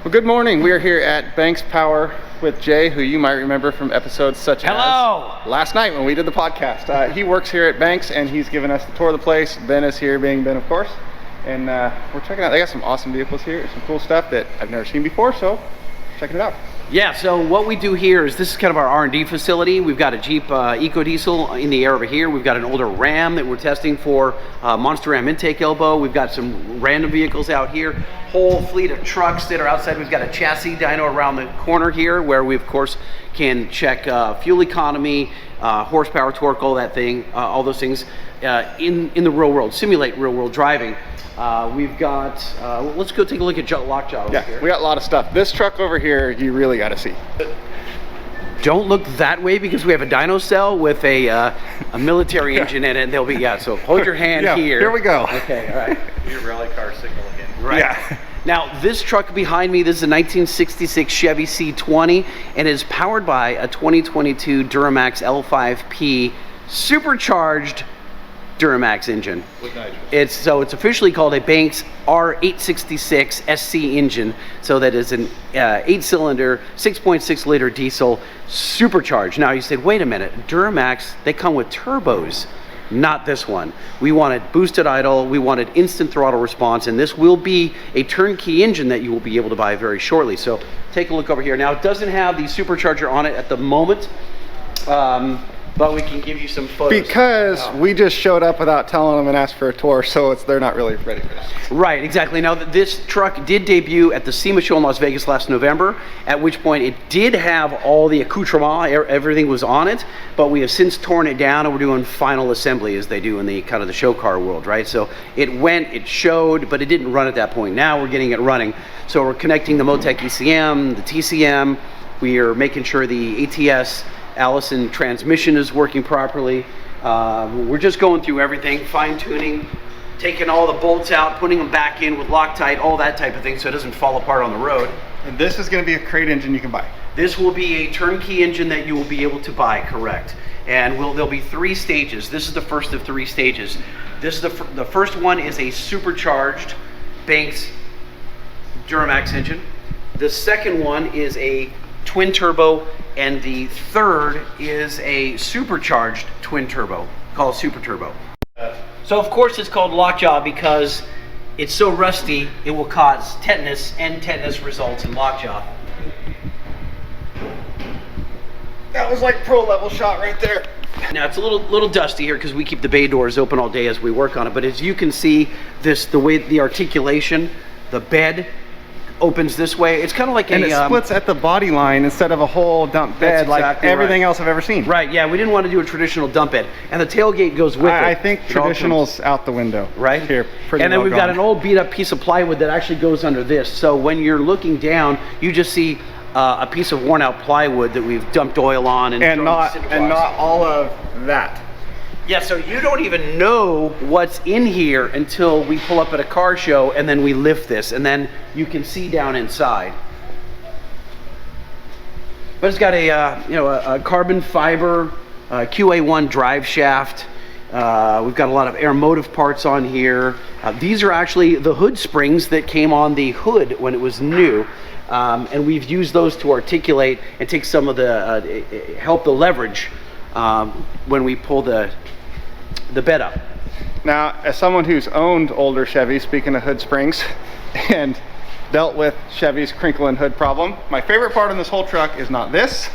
Well, good morning. We are here at Banks Power with Jay, who you might remember from episodes such as last night when we did the podcast. He works here at Banks and he's given us the tour of the place. Ben is here, being Ben, of course. And we're checking out, they got some awesome vehicles here, some cool stuff that I've never seen before, so checking it out. Yeah, so what we do here is this is kind of our R&D facility. We've got a Jeep EcoDiesel in the air over here. We've got an older Ram that we're testing for Monster Ram intake elbow. We've got some random vehicles out here. Whole fleet of trucks that are outside. We've got a chassis dyno around the corner here where we, of course, can check fuel economy, horsepower, torque, all that thing, all those things in the real world, simulate real world driving. We've got, let's go take a look at Lok Jaw over here. We got a lot of stuff. This truck over here, you really got to see. Don't look that way because we have a dyno cell with a military engine in it. And they'll be, so hold your hand here. Here we go. Okay, all right. Your rally car signal again. Right. Yeah. Now, this truck behind me, this is a 1966 Chevy C20 and is powered by a 2022 Duramax L5P supercharged Duramax engine. It's officially called a Banks R866 SC engine. So that is an 8-cylinder, 6.6 liter diesel supercharged. Now you said, wait a minute, Duramax, they come with turbos. Not this one. We wanted boosted idle, we wanted instant throttle response, and this will be a turnkey engine that you will be able to buy very shortly. So take a look over here. Now it doesn't have the supercharger on it at the moment. But we can give you some photos. Because we just showed up without telling them and asked for a tour, so they're not really ready for that. Right, exactly. Now, this truck did debut at the Sema show in Las Vegas last November, at which point it did have all the accoutrement, everything was on it, but we have since torn it down and we're doing final assembly as they do in the kind of the show car world, right? So it went, it showed, but it didn't run at that point. Now we're getting it running. So we're connecting the Motec ECM, the TCM, we are making sure the ATS Allison transmission is working properly. We're just going through everything, fine-tuning, taking all the bolts out, putting them back in with Loctite, all that type of thing so it doesn't fall apart on the road. And this is going to be a crate engine you can buy. This will be a turnkey engine that you will be able to buy, correct. And there'll be 3 stages. This is the first of 3 stages. This is the first one is a supercharged Banks Duramax engine. The second one is a twin turbo, and the third is a supercharged twin turbo called Super Turbo. So of course it's called Lok Jaw because it's so rusty it will cause tetanus, and tetanus results in lockjaw. That was like pro level shot right there. Now it's a little dusty here because we keep the bay doors open all day as we work on it, but as you can see, the way the articulation, the bed opens this way. It's kind of like it splits at the body line instead of a whole dump bed like everything else I've ever seen. Right, yeah, we didn't want to do a traditional dump bed. And the tailgate goes with it. I think traditional's out the window. Right? Here, and then we've got an old beat up piece of plywood that actually goes under this. So when you're looking down, you just see a piece of worn out plywood that we've dumped oil on and not all of that. Yeah, so you don't even know what's in here until we pull up at a car show and then we lift this and then you can see down inside. But it's got a carbon fiber QA1 drive shaft. We've got a lot of air motive parts on here. These are actually the hood springs that came on the hood when it was new. And we've used those to articulate and take some of the, help the leverage when we pull the bed up. Now, as someone who's owned older Chevys, speaking of hood springs, and dealt with Chevy's crinkle and hood problem, my favorite part on this whole truck is not this,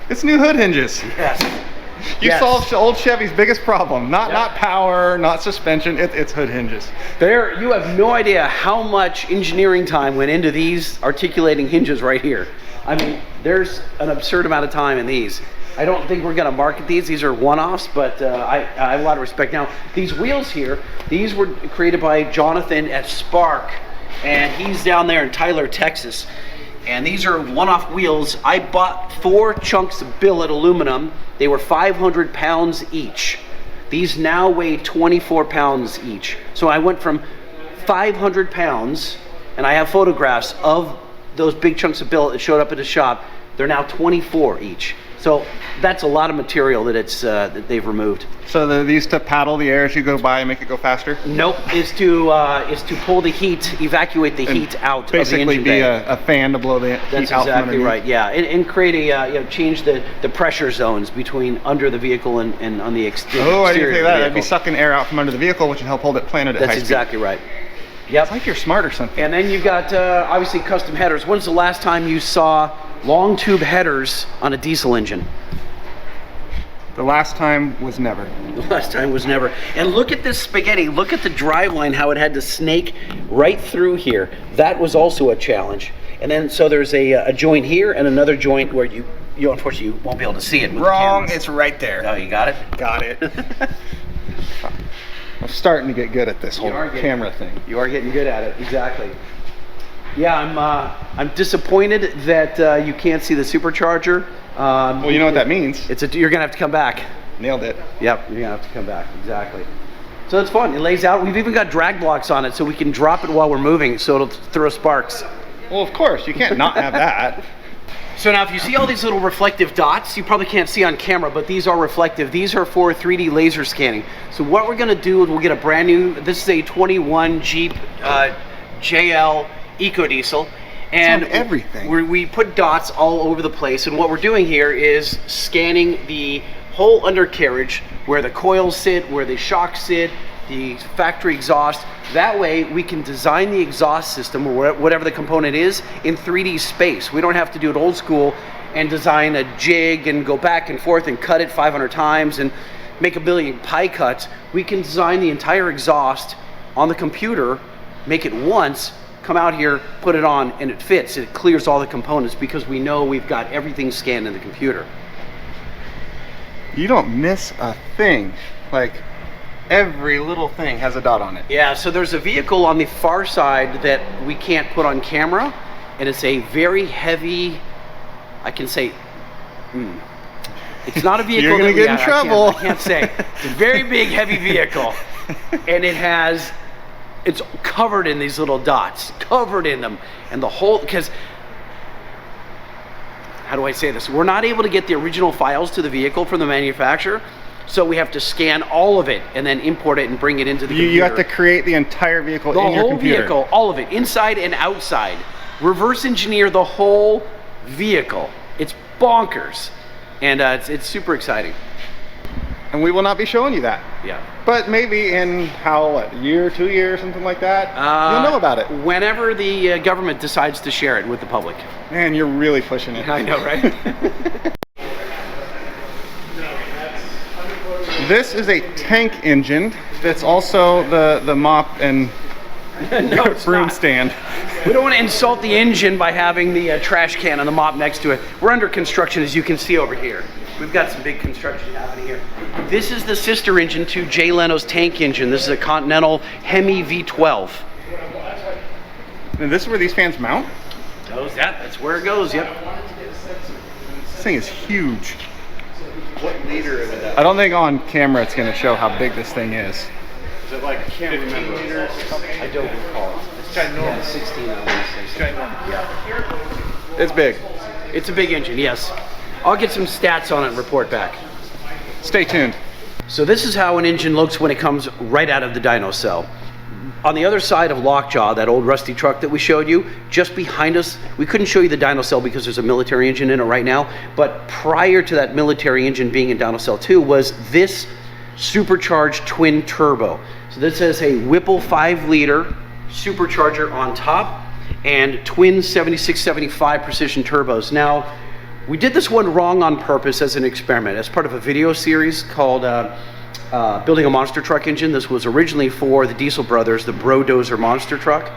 it's new hood hinges. Yes. You solved old Chevy's biggest problem. Not power, not suspension, it's hood hinges. You have no idea how much engineering time went into these articulating hinges right here. I mean, there's an absurd amount of time in these. I don't think we're going to market these. These are one-offs, but I have a lot of respect. Now, these wheels here, these were created by Jonathan at Spark, and he's down there in Tyler, Texas. And these are one-off wheels. I bought 4 chunks of billet aluminum. They were 500 pounds each. These now weigh 24 pounds each. So I went from 500 pounds, and I have photographs of those big chunks of billet that showed up at the shop. They're now 24 each. So that's a lot of material that that they've removed. So these to paddle the air as you go by and make it go faster? Nope, is to pull the heat, evacuate the heat out of the engine basically be bay. a fan to blow the heat That's out from exactly underneath. right, yeah. And create a, change the pressure zones between under the vehicle and on the exterior. Oh, I didn't say that. That'd be vehicle. sucking air out from under the vehicle, which would help hold it planted at high That's speed. exactly right. Yep. It's like you're smart or something. And then you've got, obviously, custom headers. When's the last time you saw long tube headers on a diesel engine? The last time was never. The last time was never. And look at this spaghetti. Look at the driveline, how it had to snake right through here. That was also a challenge. And then, so there's a joint here and another joint where you unfortunately, you won't be able to see it with Wrong, the cameras. it's right there. Oh, you got it? Got it. I'm starting to get good at this whole camera thing. You are getting good at it, exactly. Yeah, I'm disappointed that you can't see the supercharger. Well, you know what that means. You're gonna have to come back. Nailed it. Yep, you're gonna have to come back, exactly. So it's fun, it lays out. We've even got drag blocks on it so we can drop it while we're moving so it'll throw sparks. Well, of course, you can't not have that. So now if you see all these little reflective dots, you probably can't see on camera, but these are reflective. These are for 3D laser scanning. So what we're gonna do is we'll get a brand new, this is a 21 Jeep JL EcoDiesel. And it's on everything. We put dots all over the place, and what we're doing here is scanning the whole undercarriage, where the coils sit, where the shocks sit, the factory exhaust. That way we can design the exhaust system, or whatever the component is, in 3D space. We don't have to do it old school and design a jig and go back and forth and cut it 500 times and make a billion pie cuts. We can design the entire exhaust on the computer, make it once, come out here, put it on, and it fits. It clears all the components because we know we've got everything scanned in the computer. You don't miss a thing. Like, every little thing has a dot on it. Yeah, so there's a vehicle on the far side that we can't put on camera, and it's a very heavy, I can say, it's not a vehicle. You're gonna get in trouble. I can't say. It's a very big, heavy vehicle, and it's covered in these little dots, covered in them, and the whole, because, how do I say this? We're not able to get the original files to the vehicle from the manufacturer, so we have to scan all of it and then import it and bring it into the computer. You have to create the entire vehicle in your computer. The whole vehicle, all of it, inside and outside. Reverse engineer the whole vehicle. It's bonkers, and it's super exciting. And we will not be showing you that. Yeah. But maybe in a year, 2 years, something like that, you'll know about it. Whenever the government decides to share it with the public. Man, you're really pushing it. I know, right? This is a tank engine. That's also the mop and No, broom not. stand. We don't want to insult the engine by having the trash can and the mop next to it. We're under construction, as you can see over here. We've got some big construction happening here. This is the sister engine to Jay Leno's tank engine. This is a Continental Hemi V12. And this is where these fans mount? That's where it goes, yep. This thing is huge. What liter is it? I don't think on camera it's going to show how big this thing is. Is it like 15 liters or something? I don't recall. It's ginormous. Yeah, 16, I want to say. It's ginormous. Yeah. It's big. It's a big engine, yes. I'll get some stats on it and report back. Stay tuned. So this is how an engine looks when it comes right out of the dyno cell. On the other side of Lok Jaw, that old rusty truck that we showed you, just behind us, we couldn't show you the dyno cell because there's a military engine in it right now, but prior to that military engine being in dyno cell 2 was this supercharged twin turbo. So this has a Whipple 5-liter supercharger on top and twin 7675 precision turbos. Now, we did this one wrong on purpose as an experiment, as part of a video series called Building a Monster Truck Engine. This was originally for the Diesel Brothers, the Bro-Dozer monster truck.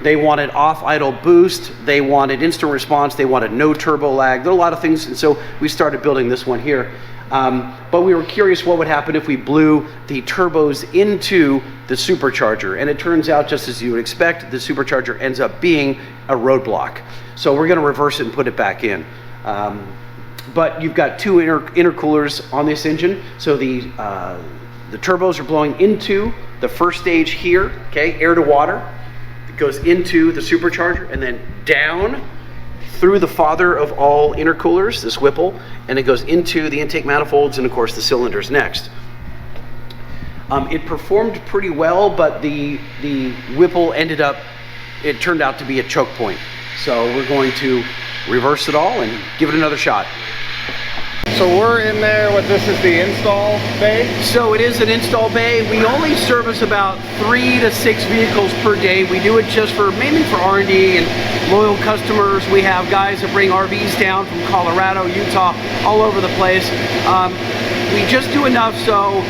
They wanted off-idle boost, they wanted instant response, they wanted no turbo lag, there were a lot of things, and so we started building this one here. But we were curious what would happen if we blew the turbos into the supercharger, and it turns out, just as you would expect, the supercharger ends up being a roadblock. So we're going to reverse it and put it back in. But you've got two intercoolers on this engine, so the turbos are blowing into the first stage here, okay, air to water. It goes into the supercharger and then down through the father of all intercoolers, this Whipple, and it goes into the intake manifolds and of course the cylinders next. It performed pretty well, but the Whipple it turned out to be a choke point. So we're going to reverse it all and give it another shot. So we're in there, this is the install bay? So it is an install bay. We only service about 3 to 6 vehicles per day. We do it just mainly for R&D and loyal customers. We have guys that bring RVs down from Colorado, Utah, all over the place. We just do enough so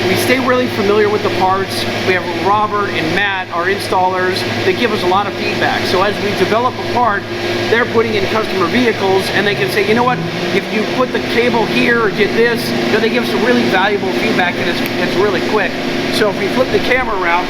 we stay really familiar with the parts. We have Robert and Matt, our installers, that give us a lot of feedback. So as we develop a part, they're putting in customer vehicles and they can say, you know what, if you put the cable here or did this, they give us some really valuable feedback and it's really quick. So if we flip the camera around,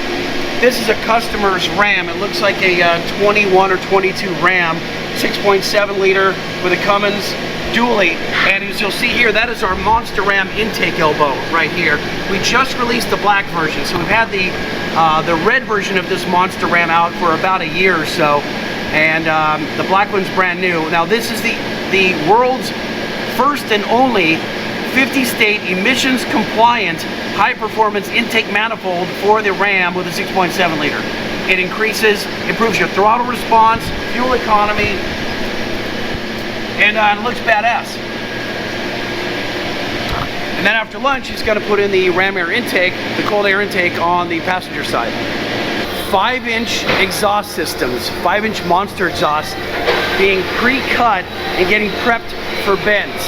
this is a customer's Ram. It looks like a 21 or 22 Ram, 6.7 liter with a Cummins dually, and as you'll see here, that is our Monster Ram intake elbow right here. We just released the black version, so we've had the red version of this Monster Ram out for about a year or so, and the black one's brand new. Now this is the world's first and only 50-state emissions compliant high-performance intake manifold for the Ram with a 6.7 liter. It improves your throttle response, fuel economy, and it looks badass. And then after lunch, he's going to put in the Ram air intake, the cold air intake on the passenger side. 5-inch exhaust systems, 5-inch monster exhaust being pre-cut and getting prepped for bends.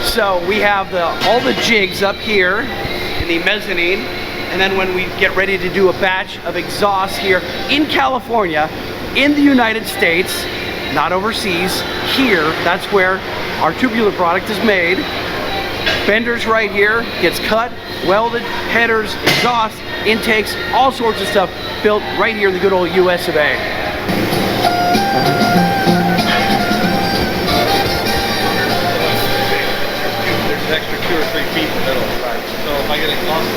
So we have all the jigs up here in the mezzanine, and then when we get ready to do a batch of exhaust here in California, in the United States, not overseas, here, that's where our tubular product is made. Fenders right here, gets cut, welded, headers, exhaust, intakes, all sorts of stuff built right here in the good old US of A. There's an extra 2 or 3 feet in the middle, right? So if I get exhaust,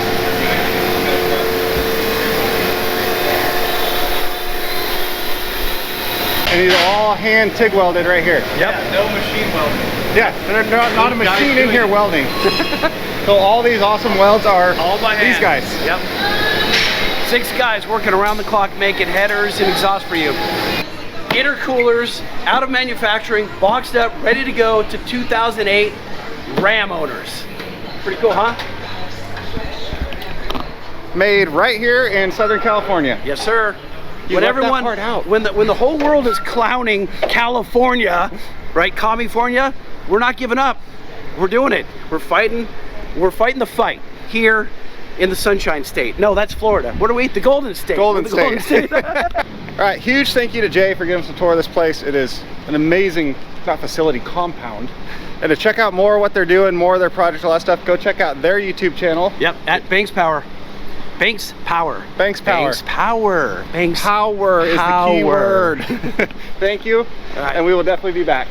And these are all hand TIG welded right here. yep, no machine welding. Yeah, there's not a machine in here welding. So all these awesome welds are All by hand. these guys. Yep. 6 guys working around the clock making headers and exhaust for you. Intercoolers, out of manufacturing, boxed up, ready to go to 2008 Ram owners. Pretty cool, huh? Made right here in Southern California. Yes, sir. You left that part out. When the whole world is clowning California, right, California, we're not giving up. We're doing it. We're fighting the fight here in the Sunshine State. No, that's Florida. What are we? The Golden State. Golden Golden State. State. All right, huge thank you to Jay for giving us a tour of this place. It is an amazing, not facility, compound. And to check out more of what they're doing, more of their projects, all that stuff, go check out their YouTube channel. Yep, at Banks Power. Banks Power. Banks Power. Banks Power. Banks Power is the key word. Thank you, right. and we will definitely be back.